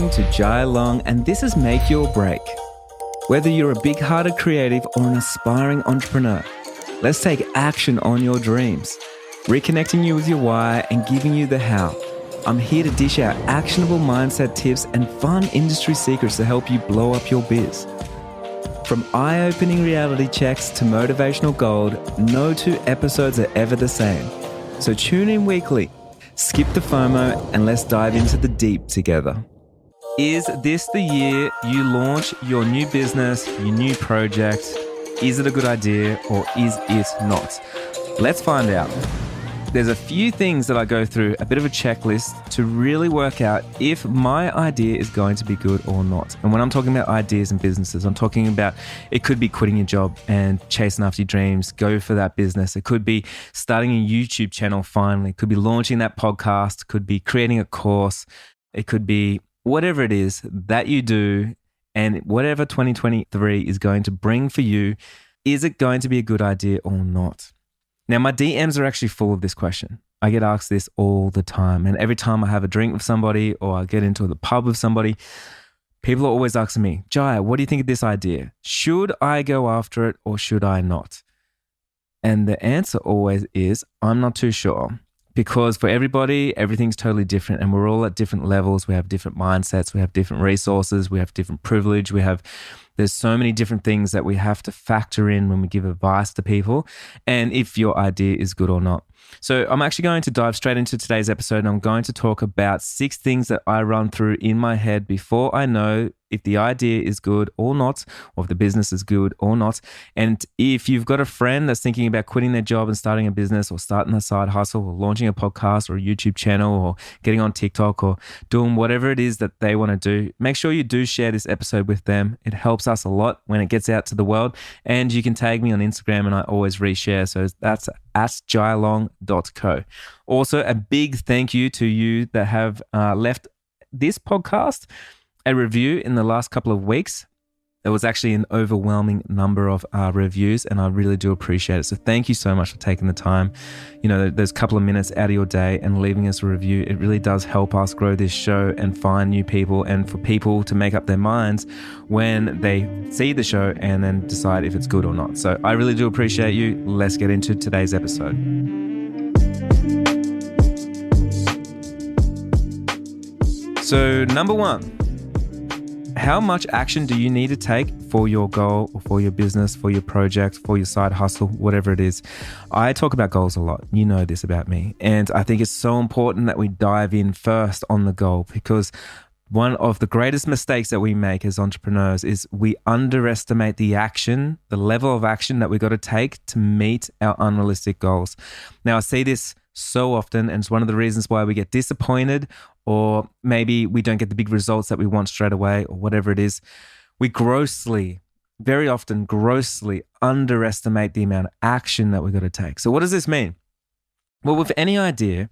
listening to Jai Long, and this is Make Your Break. Whether you're a big-hearted creative or an aspiring entrepreneur, let's take action on your dreams, reconnecting you with your why and giving you the how. I'm here to dish out actionable mindset tips and fun industry secrets to help you blow up your biz. From eye-opening reality checks to motivational gold, no two episodes are ever the same. So tune in weekly, skip the FOMO, and let's dive into the deep together. Is this the year you launch your new business, your new project? Is it a good idea or is it not? Let's find out. There's a few things that I go through, a bit of a checklist to really work out if my idea is going to be good or not. And when I'm talking about ideas and businesses, I'm talking about it could be quitting your job and chasing after your dreams, go for that business. It could be starting a YouTube channel finally. It could be launching that podcast. It could be creating a course. It could be whatever it is that you do, and whatever 2023 is going to bring for you, is it going to be a good idea or not? Now, my DMs are actually full of this question. I get asked this all the time. And every time I have a drink with somebody or I get into the pub with somebody, people are always asking me, Jai, what do you think of this idea? Should I go after it or should I not? And the answer always is, I'm not too sure. Because for everybody, everything's totally different and we're all at different levels. We have different mindsets, we have different resources, we have different privilege, there's so many different things that we have to factor in when we give advice to people and if your idea is good or not. So I'm actually going to dive straight into today's episode and I'm going to talk about 6 things that I run through in my head before I know if the idea is good or not, or if the business is good or not. And if you've got a friend that's thinking about quitting their job and starting a business or starting a side hustle or launching a podcast or a YouTube channel or getting on TikTok or doing whatever it is that they want to do, make sure you do share this episode with them. It helps us a lot when it gets out to the world. And you can tag me on Instagram and I always reshare. So that's at jailong.co. Also, a big thank you to you that have left this podcast a review in the last couple of weeks. There was actually an overwhelming number of reviews and I really do appreciate it. So thank you so much for taking the time. You know, there's a couple of minutes out of your day and leaving us a review. It really does help us grow this show and find new people and for people to make up their minds when they see the show and then decide if it's good or not. So I really do appreciate you. Let's get into today's episode. So number 1. How much action do you need to take for your goal or for your business, for your project, for your side hustle, whatever it is? I talk about goals a lot. You know this about me. And I think it's so important that we dive in first on the goal because one of the greatest mistakes that we make as entrepreneurs is we underestimate the action, the level of action that we got to take to meet our unrealistic goals. Now, I see this so often, and it's one of the reasons why we get disappointed or maybe we don't get the big results that we want straight away or whatever it is. We very often grossly underestimate the amount of action that we got to take. So what does this mean? Well, with any idea,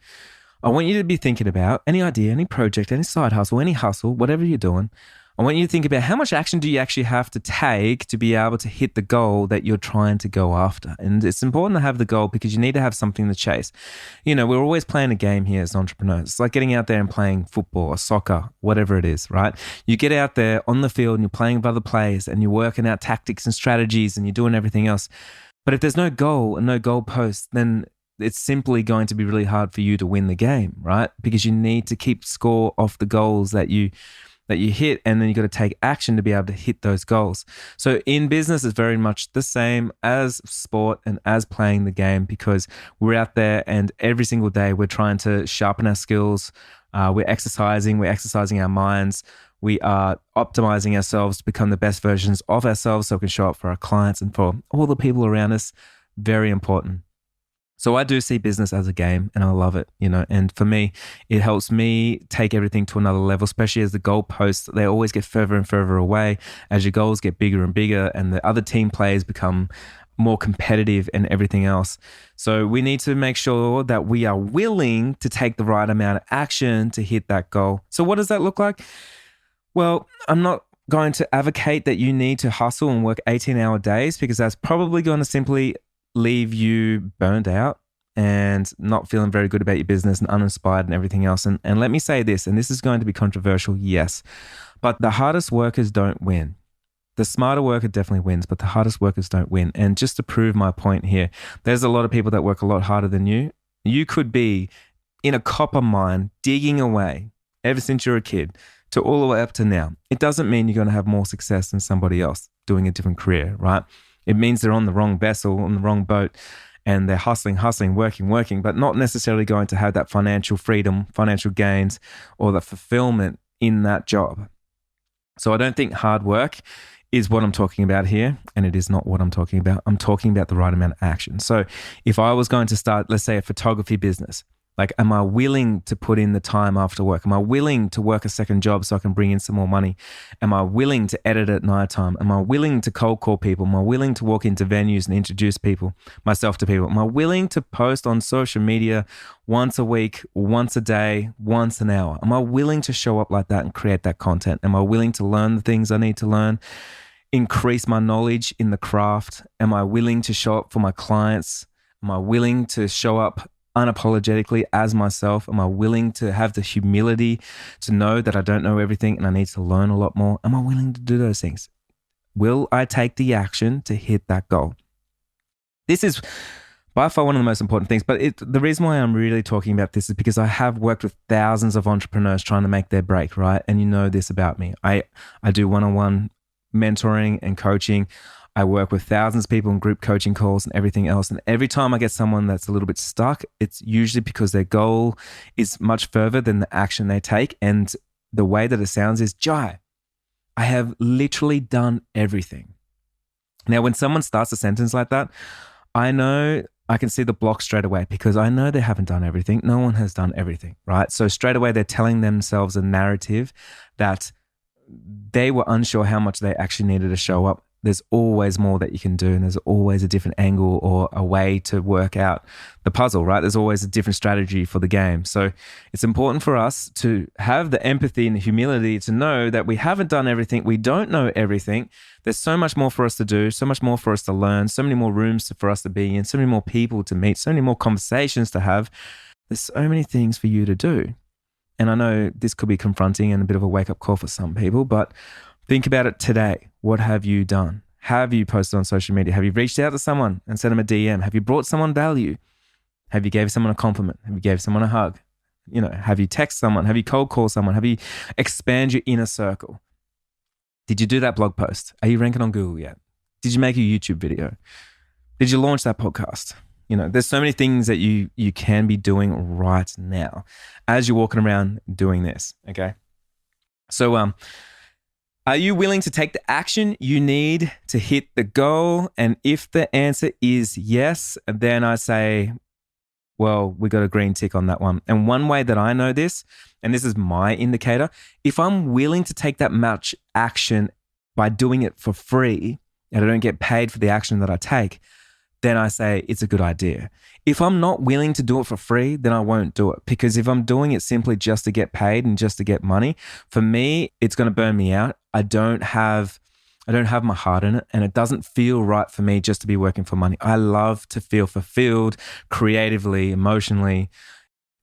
I want you to be thinking about any idea, any project, any side hustle, any hustle, whatever you're doing. I want you to think about how much action do you actually have to take to be able to hit the goal that you're trying to go after. And it's important to have the goal because you need to have something to chase. You know, we're always playing a game here as entrepreneurs. It's like getting out there and playing football or soccer, whatever it is, right? You get out there on the field and you're playing with other players and you're working out tactics and strategies and you're doing everything else. But if there's no goal and no goal post, then it's simply going to be really hard for you to win the game, right? Because you need to keep score of the goals that you hit, and then you got to take action to be able to hit those goals. So in business, it's very much the same as sport and as playing the game because we're out there and every single day we're trying to sharpen our skills. We're exercising our minds. We are optimizing ourselves to become the best versions of ourselves so we can show up for our clients and for all the people around us. Very important. So I do see business as a game and I love it, you know, and for me, it helps me take everything to another level, especially as the goalposts, they always get further and further away as your goals get bigger and bigger and the other team players become more competitive and everything else. So we need to make sure that we are willing to take the right amount of action to hit that goal. So what does that look like? Well, I'm not going to advocate that you need to hustle and work 18-hour days because that's probably going to simply leave you burned out and not feeling very good about your business and uninspired and everything else. And let me say this, and this is going to be controversial, yes, but the hardest workers don't win. The smarter worker definitely wins, but the hardest workers don't win. And just to prove my point here, there's a lot of people that work a lot harder than you. You could be in a copper mine digging away ever since you're a kid to all the way up to now. It doesn't mean you're going to have more success than somebody else doing a different career, right? It means they're on the wrong vessel, on the wrong boat, and they're hustling, working, but not necessarily going to have that financial freedom, financial gains, or the fulfillment in that job. So I don't think hard work is what I'm talking about here, and it is not what I'm talking about. I'm talking about the right amount of action. So if I was going to start, let's say, a photography business, like, am I willing to put in the time after work? Am I willing to work a second job so I can bring in some more money? Am I willing to edit at nighttime? Am I willing to cold call people? Am I willing to walk into venues and introduce myself to people? Am I willing to post on social media once a week, once a day, once an hour? Am I willing to show up like that and create that content? Am I willing to learn the things I need to learn? Increase my knowledge in the craft? Am I willing to show up for my clients? Am I willing to show up unapologetically as myself? Am I willing to have the humility to know that I don't know everything and I need to learn a lot more? Am I willing to do those things? Will I take the action to hit that goal? This is by far one of the most important things, but the reason why I'm really talking about this is because I have worked with thousands of entrepreneurs trying to make their break, right? And you know this about me. I do one-on-one mentoring and coaching. I work with thousands of people in group coaching calls and everything else. And every time I get someone that's a little bit stuck, it's usually because their goal is much further than the action they take. And the way that it sounds is, Jai, I have literally done everything. Now, when someone starts a sentence like that, I know I can see the block straight away because I know they haven't done everything. No one has done everything, right? So straight away, they're telling themselves a narrative that they were unsure how much they actually needed to show up. There's always more that you can do, and there's always a different angle or a way to work out the puzzle, right? There's always a different strategy for the game. So it's important for us to have the empathy and the humility to know that we haven't done everything. We don't know everything. There's so much more for us to do, so much more for us to learn, so many more rooms for us to be in, so many more people to meet, so many more conversations to have. There's so many things for you to do. And I know this could be confronting and a bit of a wake-up call for some people, but think about it today. What have you done? Have you posted on social media? Have you reached out to someone and sent them a DM? Have you brought someone value? Have you gave someone a compliment? Have you gave someone a hug? Have you texted someone? Have you cold called someone? Have you expanded your inner circle? Did you do that blog post? Are you ranking on Google yet? Did you make a YouTube video? Did you launch that podcast? There's so many things that you can be doing right now as you're walking around doing this, okay? So, are you willing to take the action you need to hit the goal? And if the answer is yes, then I say, well, we got a green tick on that one. And one way that I know this, and this is my indicator, if I'm willing to take that much action by doing it for free and I don't get paid for the action that I take, then I say it's a good idea. If I'm not willing to do it for free, then I won't do it. Because if I'm doing it simply just to get paid and just to get money, for me, it's going to burn me out. I don't have my heart in it, and it doesn't feel right for me just to be working for money. I love to feel fulfilled creatively, emotionally,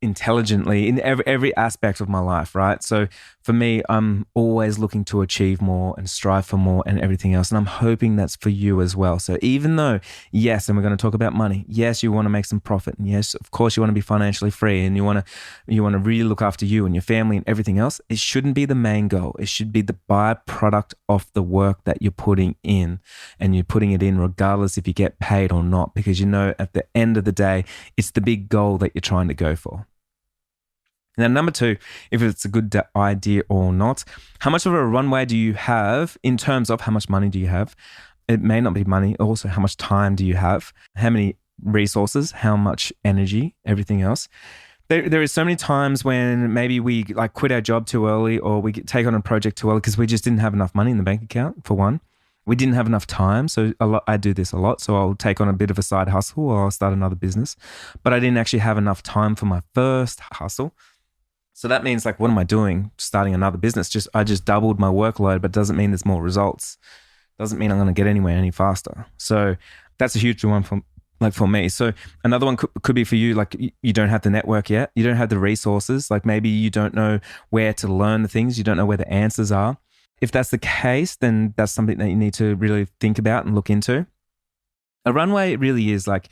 intelligently in every aspect of my life, right? So for me, I'm always looking to achieve more and strive for more and everything else. And I'm hoping that's for you as well. So even though, yes, and we're going to talk about money, yes, you want to make some profit. And yes, of course, you want to be financially free and you want to really look after you and your family and everything else. It shouldn't be the main goal. It should be the byproduct of the work that you're putting in, and you're putting it in regardless if you get paid or not, because at the end of the day, it's the big goal that you're trying to go for. Now, number two, if it's a good idea or not, how much of a runway do you have in terms of how much money do you have? It may not be money. Also, how much time do you have? How many resources? How much energy? Everything else. There is so many times when maybe we quit our job too early, or we take on a project too early because we just didn't have enough money in the bank account, for one. We didn't have enough time. So I do this a lot. So I'll take on a bit of a side hustle or I'll start another business. But I didn't actually have enough time for my first hustle. So that means what am I doing? Starting another business. I just doubled my workload, but doesn't mean there's more results. Doesn't mean I'm going to get anywhere any faster. So that's a huge one for like for me. So another one could be for you, like you don't have the network yet. You don't have the resources. Like maybe you don't know where to learn the things. You don't know where the answers are. If that's the case, then that's something that you need to really think about and look into. A runway really is like,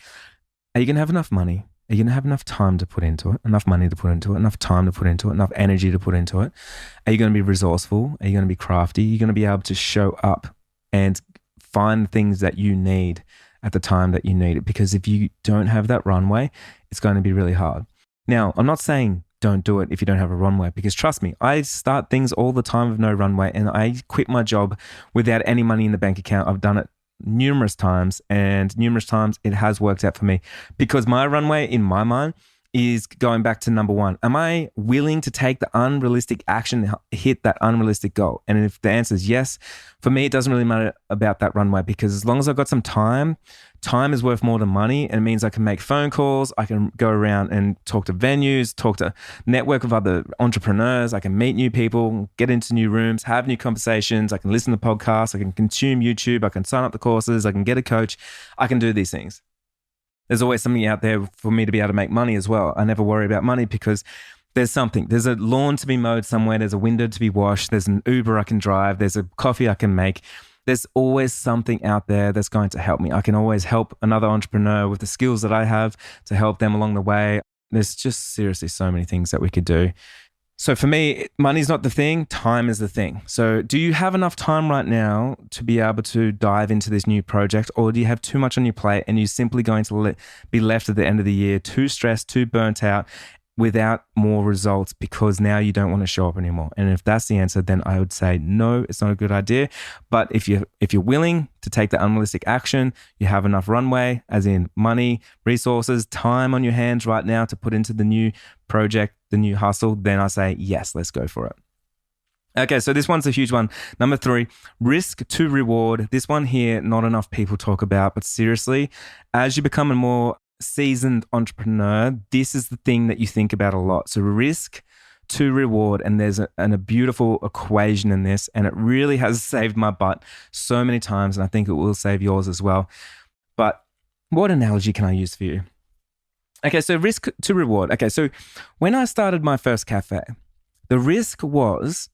are you going to have enough money? Are you going to have enough time to put into it, enough money to put into it, enough time to put into it, enough energy to put into it? Are you going to be resourceful? Are you going to be crafty? Are you going to be able to show up and find things that you need at the time that you need it? Because if you don't have that runway, it's going to be really hard. Now, I'm not saying don't do it if you don't have a runway, because trust me, I start things all the time with no runway, and I quit my job without any money in the bank account. I've done it numerous times, and numerous times it has worked out for me, because my runway in my mind is going back to number one. Am I willing to take the unrealistic action to hit that unrealistic goal? And if the answer is yes, for me, it doesn't really matter about that runway, because as long as I've got some time is worth more than money. And it means I can make phone calls. I can go around and talk to venues, talk to network of other entrepreneurs. I can meet new people, get into new rooms, have new conversations. I can listen to podcasts. I can consume YouTube. I can sign up the courses. I can get a coach. I can do these things. There's always something out there for me to be able to make money as well. I never worry about money because there's something. There's a lawn to be mowed somewhere. There's a window to be washed. There's an Uber I can drive. There's a coffee I can make. There's always something out there that's going to help me. I can always help another entrepreneur with the skills that I have to help them along the way. There's just seriously so many things that we could do. So for me, money's not the thing, time is the thing. So do you have enough time right now to be able to dive into this new project, or do you have too much on your plate and you're simply going to be left at the end of the year too stressed, too burnt out, without more results because now you don't want to show up anymore? And if that's the answer, then I would say no, it's not a good idea. But if you're willing to take the unrealistic action, you have enough runway, as in money, resources, time on your hands right now to put into the new project, the new hustle, then I say yes, let's go for it. Okay, so this one's a huge one. Number 3, risk to reward. This one here, not enough people talk about, but seriously, as you become a more seasoned entrepreneur, this is the thing that you think about a lot. So risk to reward, and there's a beautiful equation in this, and it really has saved my butt so many times, and I think it will save yours as well. But what analogy can I use for you? Okay, so risk to reward. Okay, so when I started my first cafe, the risk was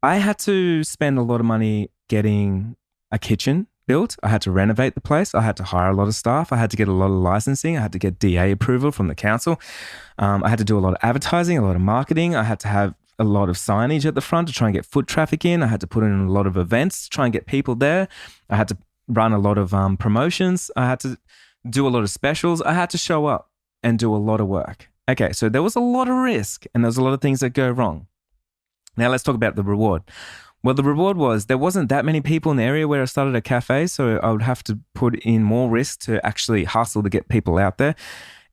I had to spend a lot of money getting a kitchen built. I had to renovate the place. I had to hire a lot of staff. I had to get a lot of licensing. I had to get DA approval from the council. I had to do a lot of advertising, a lot of marketing. I had to have a lot of signage at the front to try and get foot traffic in. I had to put in a lot of events to try and get people there. I had to run a lot of promotions. I had to do a lot of specials. I had to show up and do a lot of work. Okay, so there was a lot of risk and there's a lot of things that go wrong. Now let's talk about the reward. Well, the reward was there wasn't that many people in the area where I started a cafe, so I would have to put in more risk to actually hustle to get people out there.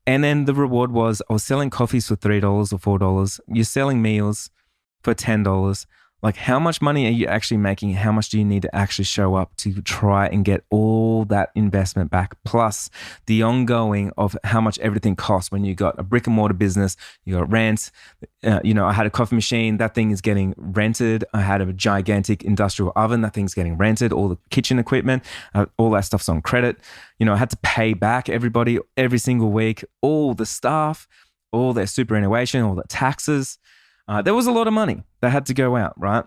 And then the reward was I was selling coffees for $3 or $4. You're selling meals for $10. Like, how much money are you actually making? How much do you need to actually show up to try and get all that investment back? Plus the ongoing of how much everything costs when you got a brick and mortar business, you got rent. I had a coffee machine, that thing is getting rented. I had a gigantic industrial oven, that thing's getting rented. All the kitchen equipment, all that stuff's on credit. I had to pay back everybody every single week, all the staff, all their superannuation, all the taxes. There was a lot of money that had to go out, right?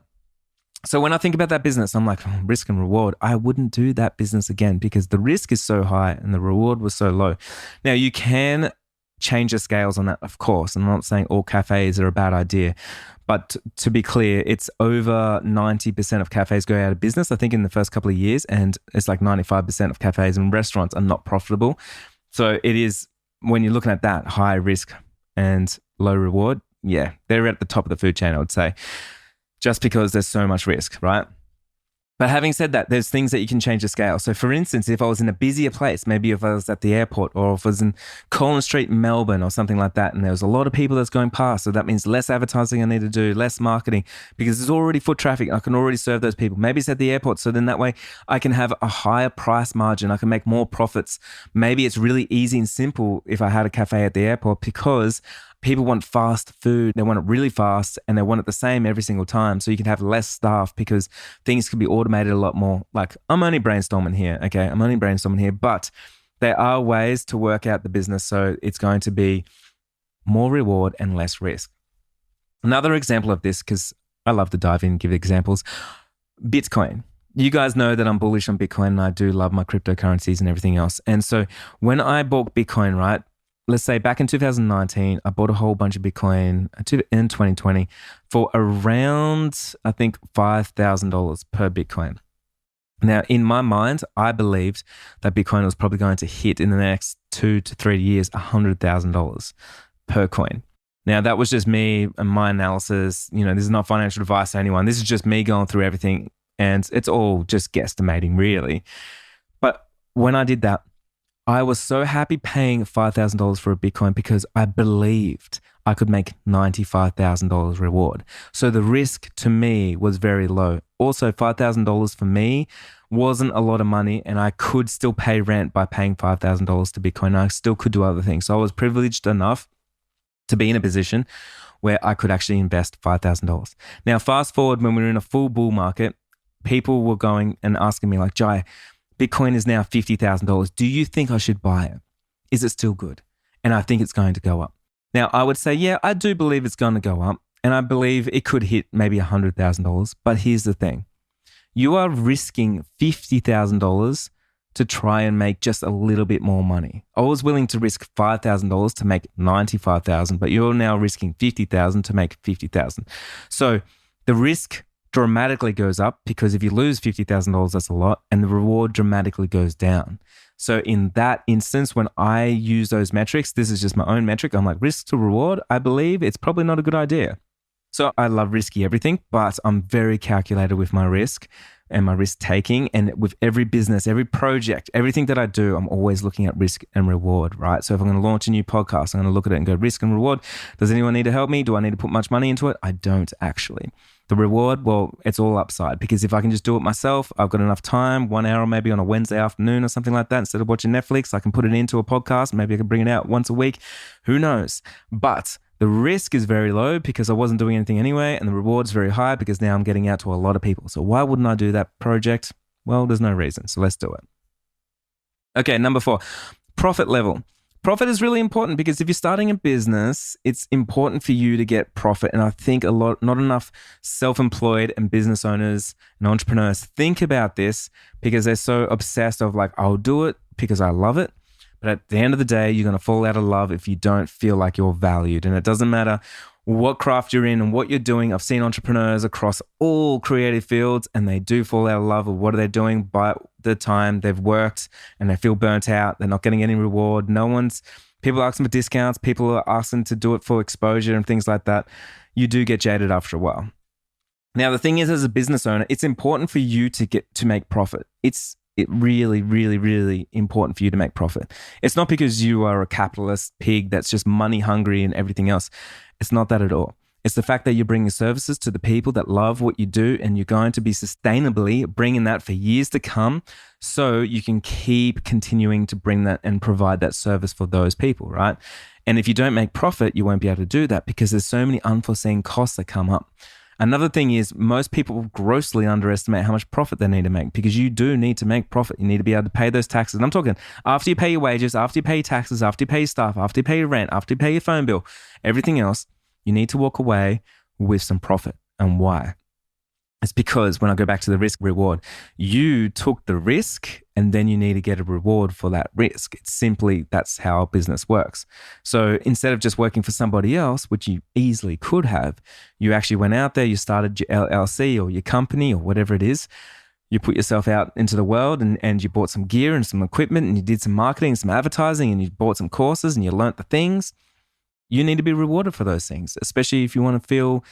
So when I think about that business, I'm like, risk and reward. I wouldn't do that business again because the risk is so high and the reward was so low. Now, you can change the scales on that, of course. I'm not saying all cafes are a bad idea, but to be clear, it's over 90% of cafes go out of business, I think, in the first couple of years, and it's like 95% of cafes and restaurants are not profitable. So it is, when you're looking at that, high risk and low reward, yeah, they're at the top of the food chain, I would say, just because there's so much risk, right? But having said that, there's things that you can change the scale. So for instance, if I was in a busier place, maybe if I was at the airport or if I was in Collins Street, Melbourne or something like that, and there was a lot of people that's going past, so that means less advertising I need to do, less marketing, because there's already foot traffic. I can already serve those people. Maybe it's at the airport, so then that way I can have a higher price margin. I can make more profits. Maybe it's really easy and simple if I had a cafe at the airport because people want fast food. They want it really fast and they want it the same every single time. So you can have less staff because things can be automated a lot more. Like, I'm only brainstorming here, okay? I'm only brainstorming here, but There are ways to work out the business so it's going to be more reward and less risk. Another example of this, because I love to dive in and give examples, Bitcoin. You guys know that I'm bullish on Bitcoin and I do love my cryptocurrencies and everything else. And so when I bought Bitcoin, right, let's say back in 2019, I bought a whole bunch of Bitcoin in 2020 for around, I think, $5,000 per Bitcoin. Now, in my mind, I believed that Bitcoin was probably going to hit in the next 2 to 3 years $100,000 per coin. Now, that was just me and my analysis. You know, this is not financial advice to anyone. This is just me going through everything, and it's all just guesstimating, really. But when I did that, I was so happy paying $5,000 for a Bitcoin because I believed I could make $95,000 reward. So the risk to me was very low. Also, $5,000 for me wasn't a lot of money, and I could still pay rent by paying $5,000 to Bitcoin. I still could do other things. So I was privileged enough to be in a position where I could actually invest $5,000. Now, fast forward when we were in a full bull market, people were going and asking me like, Jai, Bitcoin is now $50,000. Do you think I should buy it? Is it still good? And I think it's going to go up. Now, I would say, yeah, I do believe it's going to go up. And I believe it could hit maybe $100,000. But here's the thing. You are risking $50,000 to try and make just a little bit more money. I was willing to risk $5,000 to make $95,000, but you're now risking $50,000 to make $50,000. So the risk dramatically goes up because if you lose $50,000, that's a lot, and the reward dramatically goes down. So in that instance, when I use those metrics, this is just my own metric. I'm like, risk to reward, I believe it's probably not a good idea. So I love risky everything, but I'm very calculated with my risk and my risk taking. And with every business, every project, everything that I do, I'm always looking at risk and reward, right? So if I'm going to launch a new podcast, I'm going to look at it and go risk and reward. Does anyone need to help me? Do I need to put much money into it? I don't actually. The reward, well, it's all upside because if I can just do it myself, I've got enough time, 1 hour maybe on a Wednesday afternoon or something like that. Instead of watching Netflix, I can put it into a podcast. Maybe I can bring it out once a week. Who knows? But the risk is very low because I wasn't doing anything anyway, and the reward is very high because now I'm getting out to a lot of people. So why wouldn't I do that project? Well, there's no reason. So let's do it. Okay, number 4, profit level. Profit is really important because if you're starting a business, it's important for you to get profit. And I think not enough self-employed and business owners and entrepreneurs think about this because they're so obsessed of like, I'll do it because I love it. But at the end of the day, you're going to fall out of love if you don't feel like you're valued. And it doesn't matter what craft you're in and what you're doing. I've seen entrepreneurs across all creative fields and they do fall out of love with what are they doing by the time they've worked and they feel burnt out. They're not getting any reward. People are asking for discounts. People are asking to do it for exposure and things like that. You do get jaded after a while. Now, the thing is, as a business owner, it's important for you to make profit. It's really, really, really important for you to make profit. It's not because you are a capitalist pig that's just money hungry and everything else. It's not that at all. It's the fact that you're bringing services to the people that love what you do and you're going to be sustainably bringing that for years to come so you can keep continuing to bring that and provide that service for those people, right? And if you don't make profit, you won't be able to do that because there's so many unforeseen costs that come up. Another thing is most people grossly underestimate how much profit they need to make because you do need to make profit. You need to be able to pay those taxes. And I'm talking after you pay your wages, after you pay your taxes, after you pay your staff, after you pay your rent, after you pay your phone bill, everything else, you need to walk away with some profit. And why? It's because when I go back to the risk reward, you took the risk and then you need to get a reward for that risk. It's simply, that's how business works. So instead of just working for somebody else, which you easily could have, you actually went out there, you started your LLC or your company or whatever it is. You put yourself out into the world and you bought some gear and some equipment and you did some marketing, some advertising, and you bought some courses and you learnt the things. You need to be rewarded for those things, especially if you want to feel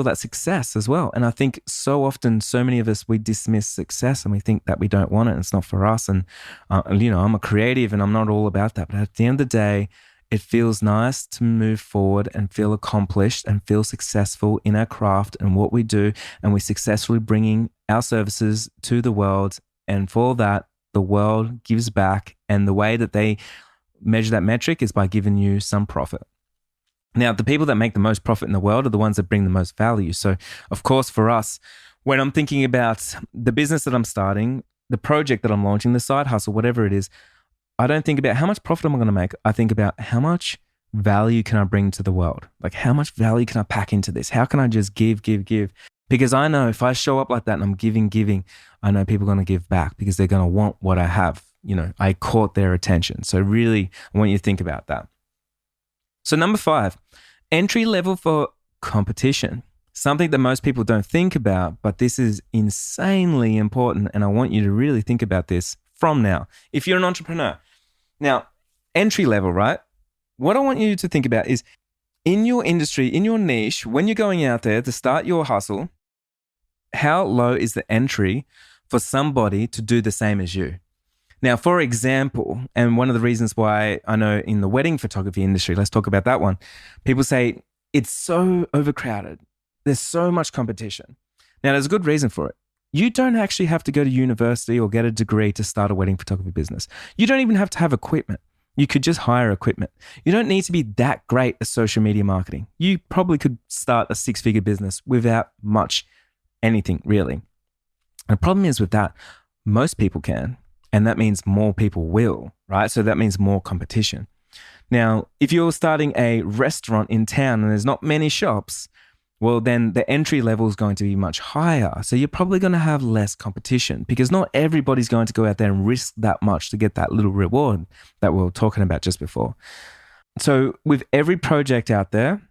that success as well. And I think so often, so many of us, we dismiss success and we think that we don't want it and it's not for us. And, I'm a creative and I'm not all about that. But at the end of the day, it feels nice to move forward and feel accomplished and feel successful in our craft and what we do. And we're successfully bringing our services to the world. And for that, the world gives back. And the way that they measure that metric is by giving you some profit. Now, the people that make the most profit in the world are the ones that bring the most value. So, of course, for us, when I'm thinking about the business that I'm starting, the project that I'm launching, the side hustle, whatever it is, I don't think about how much profit am I going to make. I think about how much value can I bring to the world? Like, how much value can I pack into this? How can I just give? Because I know if I show up like that and I'm giving, I know people are going to give back because they're going to want what I have. I caught their attention. So really, I want you to think about that. So number 5, entry level for competition. Something that most people don't think about, but this is insanely important. And I want you to really think about this from now. If you're an entrepreneur. Now, entry level, right? What I want you to think about is in your industry, in your niche, when you're going out there to start your hustle, how low is the entry for somebody to do the same as you? Now, for example, and one of the reasons why I know in the wedding photography industry, let's talk about that one. People say it's so overcrowded. There's so much competition. Now, there's a good reason for it. You don't actually have to go to university or get a degree to start a wedding photography business. You don't even have to have equipment. You could just hire equipment. You don't need to be that great at social media marketing. You probably could start a 6-figure business without much anything, really. And the problem is with that, most people can, and that means more people will, right? So that means more competition. Now, if you're starting a restaurant in town and there's not many shops, well, then the entry level is going to be much higher. So you're probably going to have less competition because not everybody's going to go out there and risk that much to get that little reward that we were talking about just before. So with every project out there,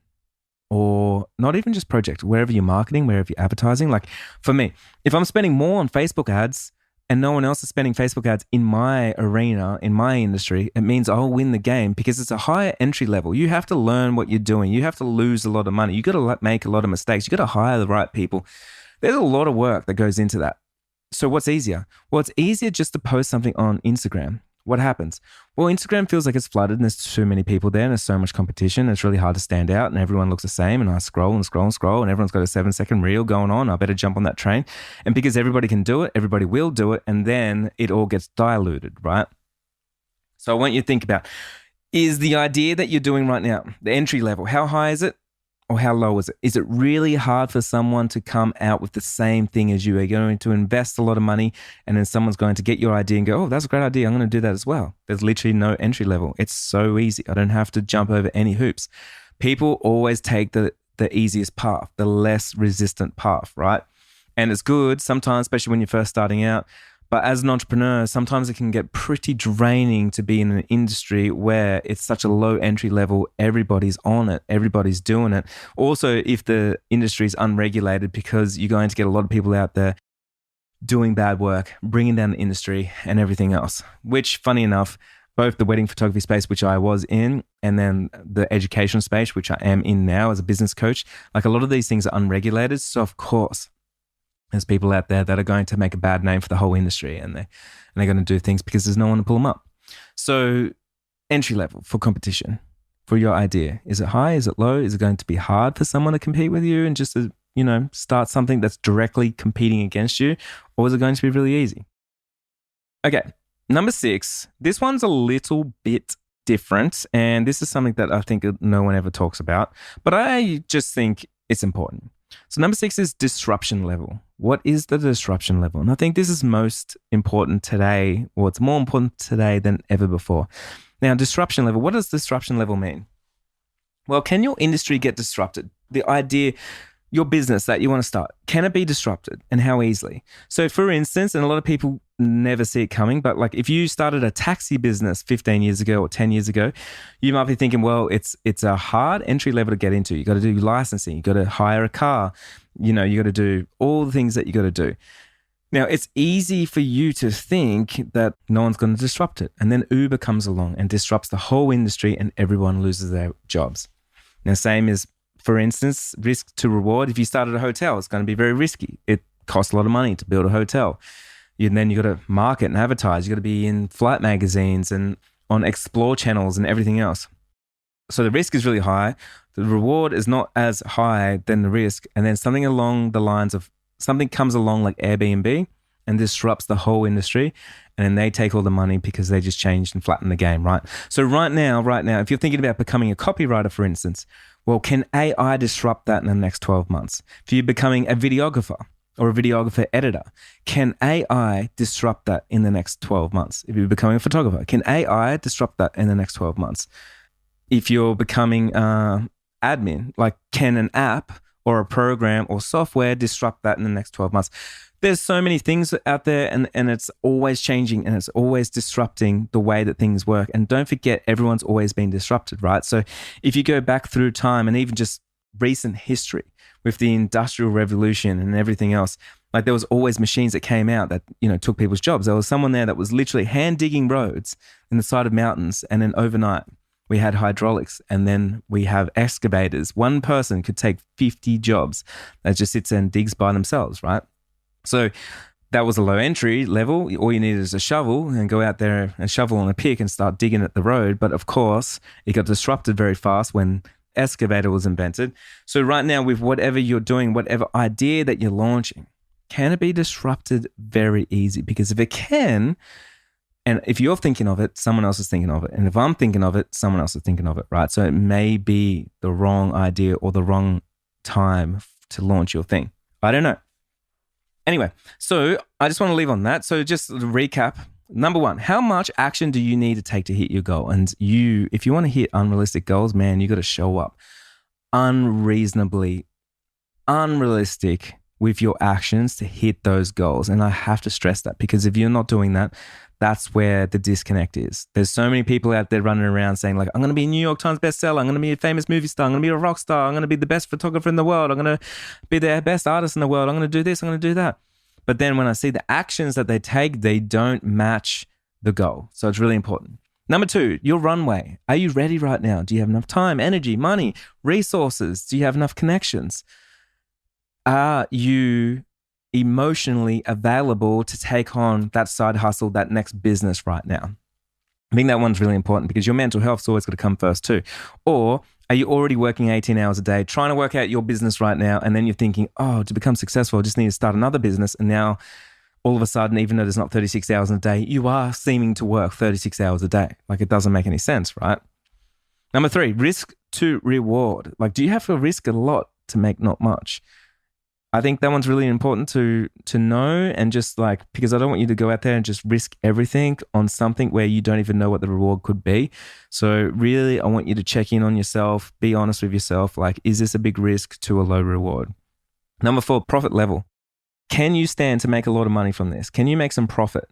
or not even just project, wherever you're marketing, wherever you're advertising, like for me, if I'm spending more on Facebook ads and no one else is spending Facebook ads in my arena, in my industry, it means I'll win the game because it's a higher entry level. You have to learn what you're doing. You have to lose a lot of money. You got to make a lot of mistakes. You got to hire the right people. There's a lot of work that goes into that. So what's easier? Well, it's easier just to post something on Instagram. What happens? Well, Instagram feels like it's flooded and there's too many people there and there's so much competition. It's really hard to stand out and everyone looks the same. And I scroll and everyone's got a 7-second reel going on. I better jump on that train. And because everybody can do it, everybody will do it. And then it all gets diluted, right? So I want you to think about, is the idea that you're doing right now, the entry level, how high is it? Or how low is it? Is it really hard for someone to come out with the same thing as you? Are you going to invest a lot of money and then someone's going to get your idea and go, oh, that's a great idea. I'm going to do that as well. There's literally no entry level. It's so easy. I don't have to jump over any hoops. People always take the easiest path, the less resistant path, right? And it's good sometimes, especially when you're first starting out. But as an entrepreneur, sometimes it can get pretty draining to be in an industry where it's such a low entry level. Everybody's on it. Everybody's doing it. Also, if the industry is unregulated, because you're going to get a lot of people out there doing bad work, bringing down the industry and everything else, which funny enough, both the wedding photography space, which I was in, and then the education space, which I am in now as a business coach, like a lot of these things are unregulated. So of course, there's people out there that are going to make a bad name for the whole industry and they're going to do things because there's no one to pull them up. So entry level for competition, for your idea. Is it high? Is it low? Is it going to be hard for someone to compete with you and just to, start something that's directly competing against you? Or is it going to be really easy? Okay, number 6. This one's a little bit different. And this is something that I think no one ever talks about, but I just think it's important. So number 6 is disruption level. What is the disruption level? And I think this is most important today, or it's more important today than ever before. Now, disruption level, what does disruption level mean? Well, can your industry get disrupted? The idea, your business that you want to start, can it be disrupted and how easily? So for instance, and a lot of people never see it coming, but like if you started a taxi business 15 years ago or 10 years ago, you might be thinking, well, it's a hard entry level to get into. You got to do licensing, you got to hire a car, you got to do all the things that you got to do. Now, it's easy for you to think that no one's going to disrupt it. And then Uber comes along and disrupts the whole industry and everyone loses their jobs. Now, same as, for instance, risk to reward. If you started a hotel, it's going to be very risky. It costs a lot of money to build a hotel. And then you got to market and advertise. You got to be in flight magazines and on explore channels and everything else. So the risk is really high. The reward is not as high than the risk. And then something along the lines of something comes along like Airbnb and disrupts the whole industry. And then they take all the money because they just changed and flattened the game, right? So right now, if you're thinking about becoming a copywriter, for instance, well, can AI disrupt that in the next 12 months? If you're becoming a videographer, or a videographer editor. Can AI disrupt that in the next 12 months? If you're becoming a photographer, can AI disrupt that in the next 12 months? If you're becoming admin, like can an app or a program or software disrupt that in the next 12 months? There's so many things out there and it's always changing and it's always disrupting the way that things work. And don't forget, everyone's always been disrupted, right? So if you go back through time and even just recent history with the Industrial Revolution and everything else, like there was always machines that came out that, took people's jobs. There was someone there that was literally hand digging roads in the side of mountains, and then overnight we had hydraulics, and then we have excavators. One person could take 50 jobs that just sits there and digs by themselves, right? So that was a low entry level. All you needed is a shovel and go out there and shovel on a pick and start digging at the road. But of course, it got disrupted very fast when excavator was invented. So right now, with whatever you're doing, whatever idea that you're launching, can it be disrupted? Very easy. Because if it can, and if you're thinking of it, someone else is thinking of it. And if I'm thinking of it, someone else is thinking of it, right? So it may be the wrong idea or the wrong time to launch your thing. I don't know. Anyway, so I just want to leave on that. So just to recap, number one, how much action do you need to take to hit your goal? And if you want to hit unrealistic goals, man, you got to show up unreasonably unrealistic with your actions to hit those goals. And I have to stress that, because if you're not doing that, that's where the disconnect is. There's so many people out there running around saying like, I'm going to be a New York Times bestseller. I'm going to be a famous movie star. I'm going to be a rock star. I'm going to be the best photographer in the world. I'm going to be the best artist in the world. I'm going to do this. I'm going to do that. But then when I see the actions that they take, they don't match the goal. So it's really important. Number two, your runway. Are you ready right now? Do you have enough time, energy, money, resources? Do you have enough connections? Are you emotionally available to take on that side hustle, that next business right now? I think that one's really important, because your mental health's always got to come first too. Or are you already working 18 hours a day, trying to work out your business right now, and then you're thinking, oh, to become successful, I just need to start another business. And now all of a sudden, even though there's not 36 hours in a day, you are seeming to work 36 hours a day. Like, it doesn't make any sense, right? Number three, risk to reward. Like, do you have to risk a lot to make not much? I think that one's really important to know, and just like, because I don't want you to go out there and just risk everything on something where you don't even know what the reward could be. So really, I want you to check in on yourself, be honest with yourself. Like, is this a big risk to a low reward? Number four, profit level. Can you stand to make a lot of money from this? Can you make some profit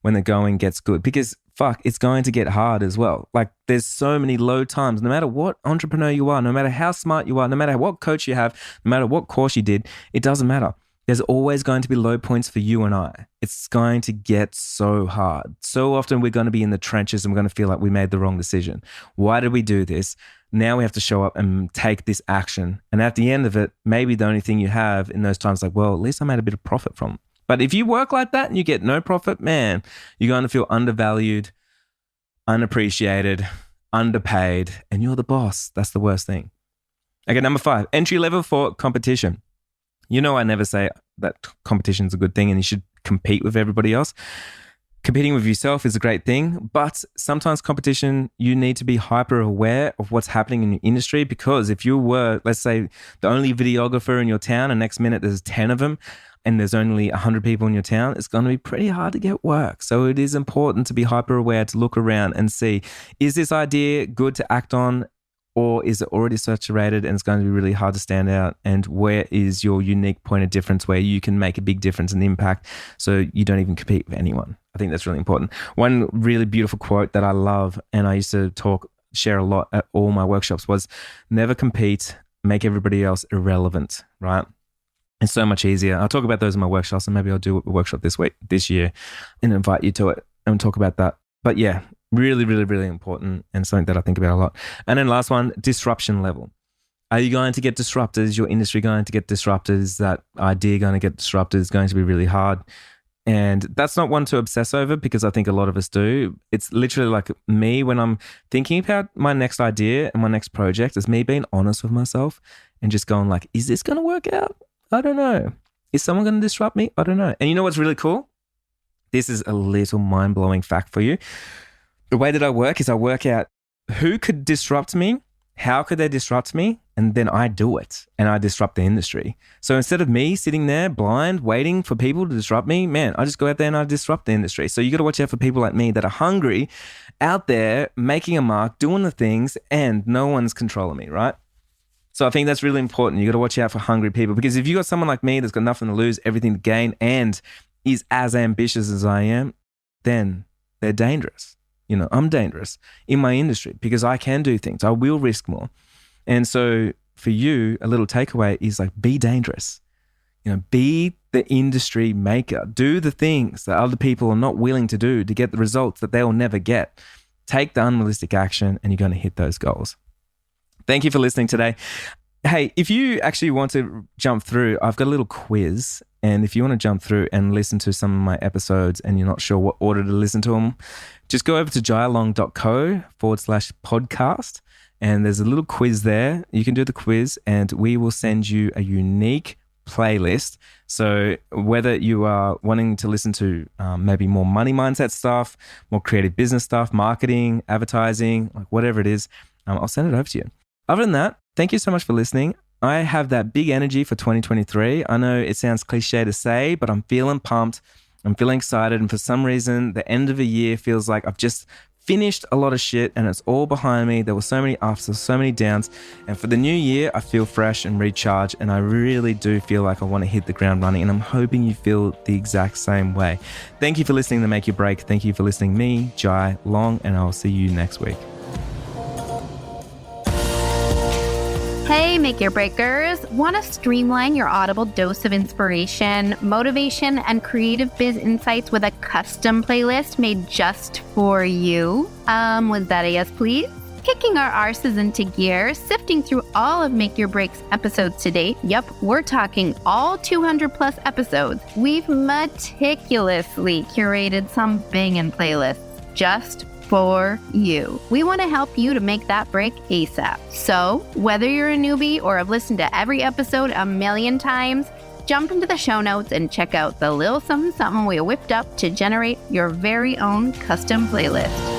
when the going gets good? Because fuck, it's going to get hard as well. Like, there's so many low times, no matter what entrepreneur you are, no matter how smart you are, no matter what coach you have, no matter what course you did, it doesn't matter. There's always going to be low points for you and I. It's going to get so hard. So often we're going to be in the trenches and we're going to feel like we made the wrong decision. Why did we do this? Now we have to show up and take this action. And at the end of it, maybe the only thing you have in those times, like, well, at least I made a bit of profit from it. But if you work like that and you get no profit, man, you're going to feel undervalued, unappreciated, underpaid, and you're the boss. That's the worst thing. Okay, number five, entry level for competition. You know, I never say that competition is a good thing and you should compete with everybody else. Competing with yourself is a great thing, but sometimes competition, you need to be hyper aware of what's happening in your industry, because if you were, let's say, the only videographer in your town and next minute there's 10 of them, and there's only 100 people in your town, it's going to be pretty hard to get work. So it is important to be hyper aware, to look around and see, is this idea good to act on, or is it already saturated and it's going to be really hard to stand out? And where is your unique point of difference where you can make a big difference and impact so you don't even compete with anyone? I think that's really important. One really beautiful quote that I love, and I used to share a lot at all my workshops, was never compete, make everybody else irrelevant, right? It's so much easier. I'll talk about those in my workshops, and maybe I'll do a workshop this year and invite you to it and talk about that. But yeah, really, really, really important, and something that I think about a lot. And then last one, disruption level. Are you going to get disrupted? Is your industry going to get disrupted? Is that idea going to get disrupted? It's going to be really hard. And that's not one to obsess over, because I think a lot of us do. It's literally like me when I'm thinking about my next idea and my next project, it's me being honest with myself and just going like, is this going to work out? I don't know. Is someone going to disrupt me? I don't know. And you know what's really cool? This is a little mind-blowing fact for you. The way that I work is I work out who could disrupt me, how could they disrupt me? And then I do it and I disrupt the industry. So instead of me sitting there blind, waiting for people to disrupt me, man, I just go out there and I disrupt the industry. So you got to watch out for people like me that are hungry, out there, making a mark, doing the things, and no one's controlling me, right? So I think that's really important. You got to watch out for hungry people, because if you got someone like me that's got nothing to lose, everything to gain, and is as ambitious as I am, then they're dangerous. You know, I'm dangerous in my industry because I can do things. I will risk more. And so for you, a little takeaway is like, be dangerous. You know, be the industry maker. Do the things that other people are not willing to do to get the results that they'll never get. Take the unrealistic action and you're going to hit those goals. Thank you for listening today. Hey, if you actually want to jump through, I've got a little quiz. And if you want to jump through and listen to some of my episodes and you're not sure what order to listen to them, just go over to jailong.co/podcast. And there's a little quiz there. You can do the quiz and we will send you a unique playlist. So whether you are wanting to listen to maybe more money mindset stuff, more creative business stuff, marketing, advertising, like whatever it is, I'll send it over to you. Other than that, thank you so much for listening. I have that big energy for 2023. I know it sounds cliche to say, but I'm feeling pumped. I'm feeling excited. And for some reason, the end of a year feels like I've just finished a lot of shit and it's all behind me. There were so many ups, there were so many downs. And for the new year, I feel fresh and recharged. And I really do feel like I want to hit the ground running. And I'm hoping you feel the exact same way. Thank you for listening to Make Your Break. Thank you for listening to me, Jai Long, and I'll see you next week. Hey, Make Your Breakers. Want to streamline your audible dose of inspiration, motivation, and creative biz insights with a custom playlist made just for you? Was that a yes, please? Kicking our arses into gear, sifting through all of Make Your Break's episodes to date. Yep, we're talking all 200 plus episodes. We've meticulously curated some banging playlists just for you. We want to help you to make that break ASAP. So whether you're a newbie or have listened to every episode a million times, jump into the show notes and check out the little something we whipped up to generate your very own custom playlist.